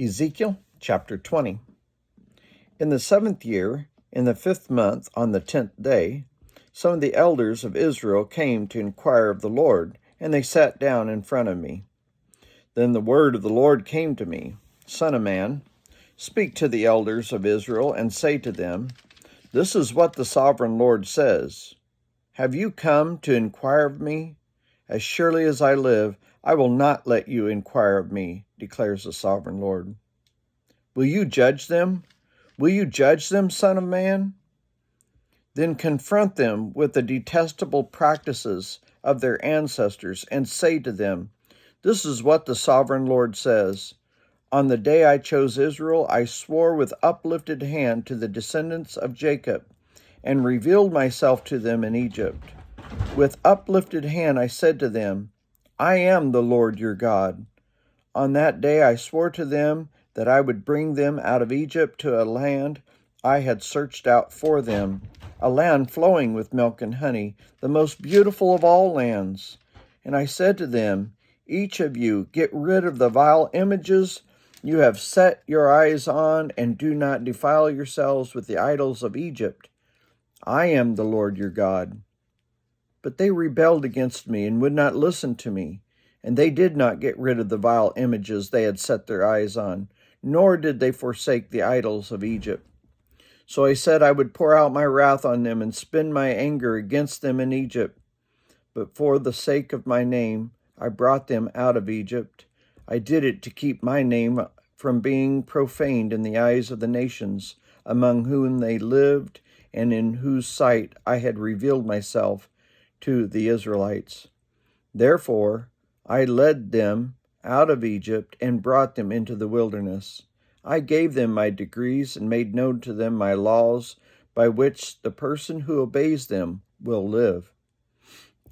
Ezekiel chapter 20. In the 7th year, in the 5th month, on the 10th day, some of the elders of Israel came to inquire of the Lord, and they sat down in front of me. Then the word of the Lord came to me, Son of man, speak to the elders of Israel, and say to them, This is what the sovereign Lord says. Have you come to inquire of me? As surely as I live, I will not let you inquire of me, declares the sovereign Lord. Will you judge them? Will you judge them, Son of man? Then confront them with the detestable practices of their ancestors and say to them, This is what the sovereign Lord says. On the day I chose Israel, I swore with uplifted hand to the descendants of Jacob and revealed myself to them in Egypt. With uplifted hand I said to them, I am the Lord your God. On that day I swore to them that I would bring them out of Egypt to a land I had searched out for them, a land flowing with milk and honey, the most beautiful of all lands. And I said to them, Each of you get rid of the vile images you have set your eyes on, and do not defile yourselves with the idols of Egypt. I am the Lord your God. But they rebelled against me and would not listen to me, and they did not get rid of the vile images they had set their eyes on, nor did they forsake the idols of Egypt. So I said I would pour out my wrath on them and spend my anger against them in Egypt. But for the sake of my name, I brought them out of Egypt. I did it to keep my name from being profaned in the eyes of the nations among whom they lived and in whose sight I had revealed myself to the Israelites. Therefore, I led them out of Egypt and brought them into the wilderness. I gave them my decrees and made known to them my laws, by which the person who obeys them will live.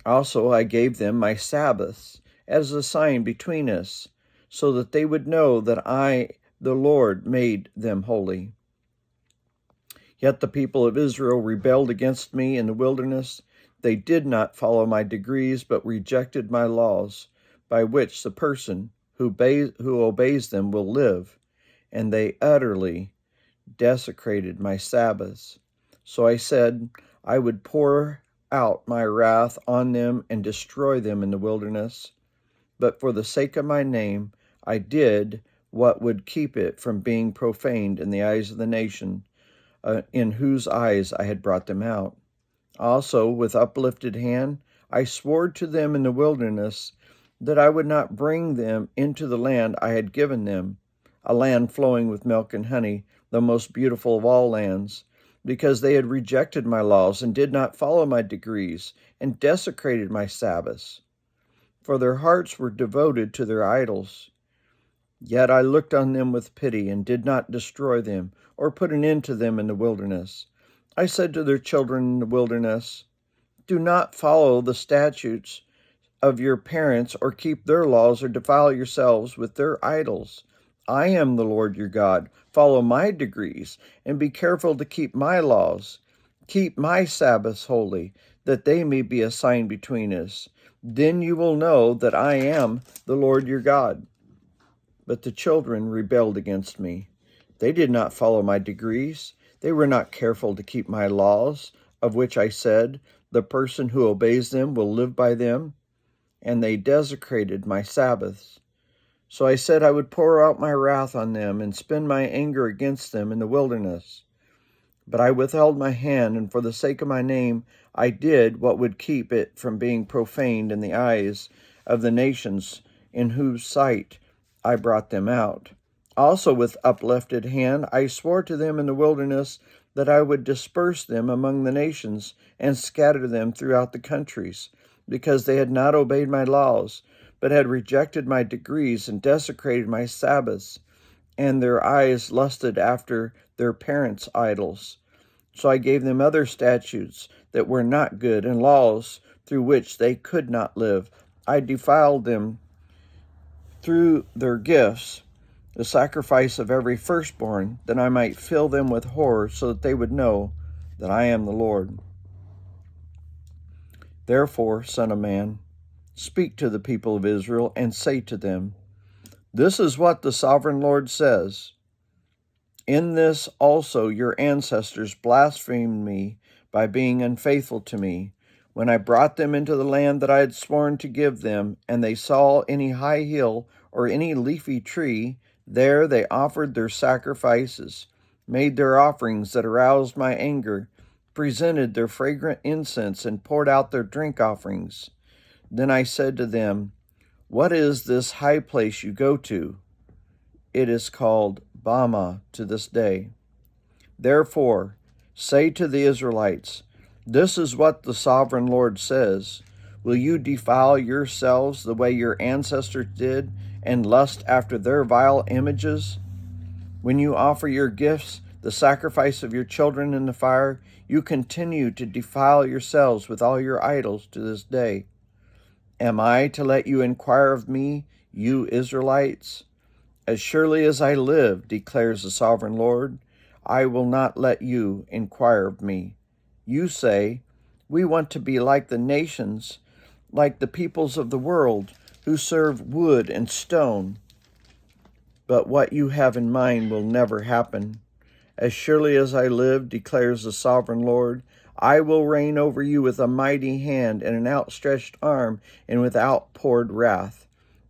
Also, I gave them my Sabbaths as a sign between us, so that they would know that I, the Lord, made them holy. Yet the people of Israel rebelled against me in the wilderness. They did not follow my decrees, but rejected my laws, by which the person who obeys them will live, and they utterly desecrated my Sabbaths. So I said I would pour out my wrath on them and destroy them in the wilderness. But for the sake of my name, I did what would keep it from being profaned in the eyes of the nation, in whose eyes I had brought them out. Also, with uplifted hand, I swore to them in the wilderness that I would not bring them into the land I had given them, a land flowing with milk and honey, the most beautiful of all lands, because they had rejected my laws and did not follow my decrees and desecrated my Sabbaths. For their hearts were devoted to their idols. Yet I looked on them with pity and did not destroy them or put an end to them in the wilderness. I said to their children in the wilderness, Do not follow the statutes of your parents or keep their laws or defile yourselves with their idols. I am the Lord your God. Follow my decrees and be careful to keep my laws. Keep my Sabbaths holy, that they may be a sign between us. Then you will know that I am the Lord your God. But the children rebelled against me. They did not follow my decrees. They were not careful to keep my laws, of which I said, The person who obeys them will live by them. And they desecrated my Sabbaths. So I said I would pour out my wrath on them and spend my anger against them in the wilderness. But I withheld my hand, and for the sake of my name, I did what would keep it from being profaned in the eyes of the nations in whose sight I brought them out. Also with uplifted hand, I swore to them in the wilderness that I would disperse them among the nations and scatter them throughout the countries, because they had not obeyed my laws, but had rejected my decrees and desecrated my Sabbaths, and their eyes lusted after their parents' idols. So I gave them other statutes that were not good, and laws through which they could not live. I defiled them through their gifts, the sacrifice of every firstborn, that I might fill them with horror, so that they would know that I am the Lord. Therefore, Son of man, speak to the people of Israel and say to them, This is what the sovereign Lord says. In this also your ancestors blasphemed me by being unfaithful to me. When I brought them into the land that I had sworn to give them, and they saw any high hill or any leafy tree, there they offered their sacrifices, made their offerings that aroused my anger, presented their fragrant incense, and poured out their drink offerings. Then I said to them, "What is this high place you go to?" It is called Bama to this day. Therefore, say to the Israelites, this is what the sovereign Lord says. Will you defile yourselves the way your ancestors did and lust after their vile images? When you offer your gifts, the sacrifice of your children in the fire, you continue to defile yourselves with all your idols to this day. Am I to let you inquire of me, you Israelites? As surely as I live, declares the sovereign Lord, I will not let you inquire of me. You say, we want to be like the nations, like the peoples of the world, who serve wood and stone. But what you have in mind will never happen. As surely as I live, declares the sovereign Lord, I will reign over you with a mighty hand and an outstretched arm and with outpoured wrath.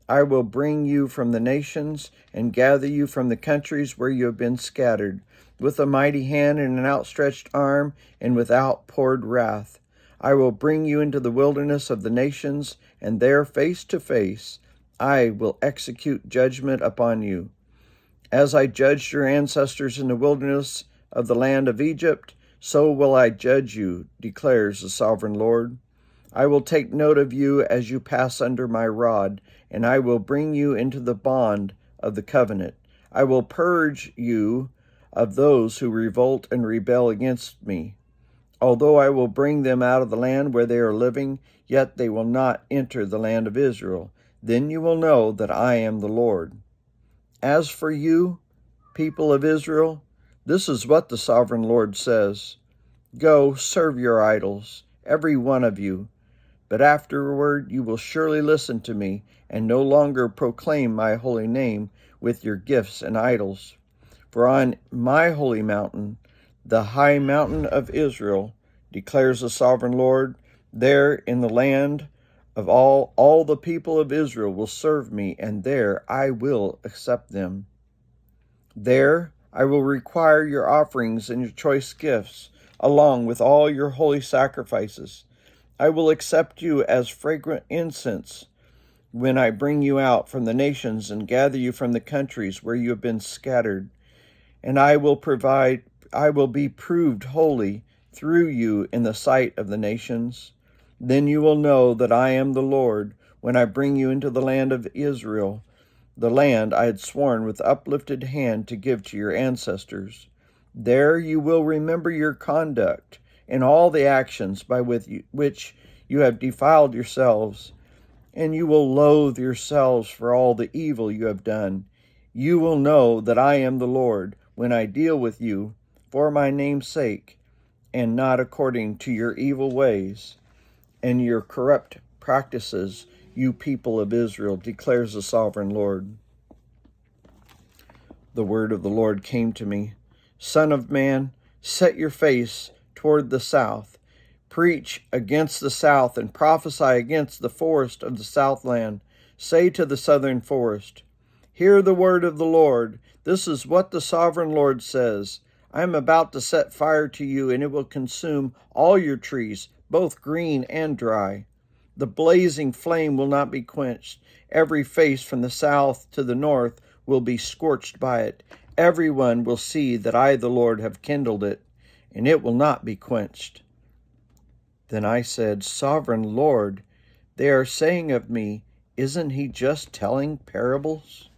I will bring you from the nations and gather you from the countries where you have been scattered, with a mighty hand and an outstretched arm and with outpoured wrath. I will bring you into the wilderness of the nations, and there face to face I will execute judgment upon you. As I judged your ancestors in the wilderness of the land of Egypt, so will I judge you, declares the sovereign Lord. I will take note of you as you pass under my rod, and I will bring you into the bond of the covenant. I will purge you of those who revolt and rebel against me. Although I will bring them out of the land where they are living, yet they will not enter the land of Israel. Then you will know that I am the Lord. As for you, people of Israel, this is what the sovereign Lord says. Go, serve your idols, every one of you. But afterward you will surely listen to me, and no longer proclaim my holy name with your gifts and idols. For on my holy mountain, the high mountain of Israel, declares the sovereign Lord, there in the land of all the people of Israel will serve me, and there I will accept them. There I will require your offerings and your choice gifts, along with all your holy sacrifices. I will accept you as fragrant incense when I bring you out from the nations and gather you from the countries where you have been scattered. And I will be proved holy through you in the sight of the nations. Then you will know that I am the Lord when I bring you into the land of Israel, the land I had sworn with uplifted hand to give to your ancestors. There you will remember your conduct and all the actions by which you have defiled yourselves, and you will loathe yourselves for all the evil you have done. You will know that I am the Lord when I deal with you for my name's sake, and not according to your evil ways and your corrupt practices, you people of Israel, declares the sovereign Lord. The word of the Lord came to me. Son of man, set your face toward the south. Preach against the south and prophesy against the forest of the southland. Say to the southern forest, hear the word of the Lord. This is what the sovereign Lord says. I am about to set fire to you, and it will consume all your trees, both green and dry. The blazing flame will not be quenched. Every face from the south to the north will be scorched by it. Everyone will see that I, the Lord, have kindled it, and it will not be quenched. Then I said, Sovereign Lord, they are saying of me, isn't he just telling parables?